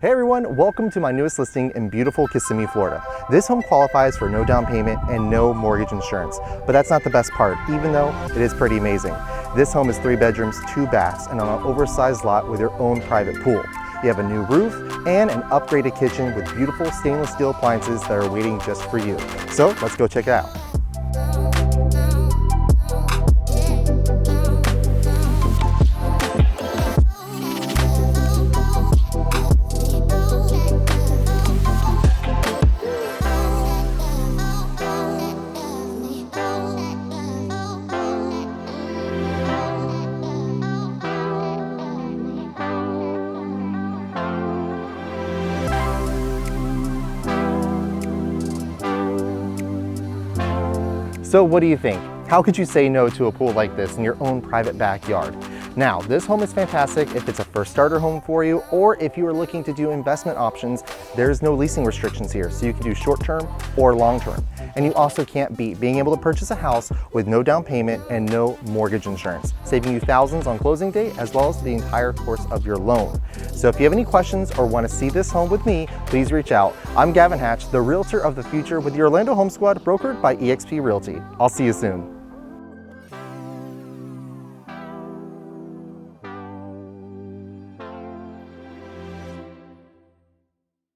Hey everyone, welcome to my newest listing in beautiful Kissimmee, Florida. This home qualifies for no down payment and no mortgage insurance, but that's not the best part, even though it is pretty amazing. This home is 3 bedrooms, 2 baths, and on an oversized lot with your own private pool. You have a new roof and an upgraded kitchen with beautiful stainless steel appliances that are waiting just for you. So let's go check it out. So what do you think? How could you say no to a pool like this in your own private backyard? Now, this home is fantastic if it's a first starter home for you, or if you are looking to do investment options, there's no leasing restrictions here, so you can do short-term or long-term. And you also can't beat being able to purchase a house with no down payment and no mortgage insurance, saving you thousands on closing date as well as the entire course of your loan. So if you have any questions or want to see this home with me, please reach out. I'm Gavin Hatch, the realtor of the future with the Orlando Home Squad, brokered by eXp Realty. I'll see you soon.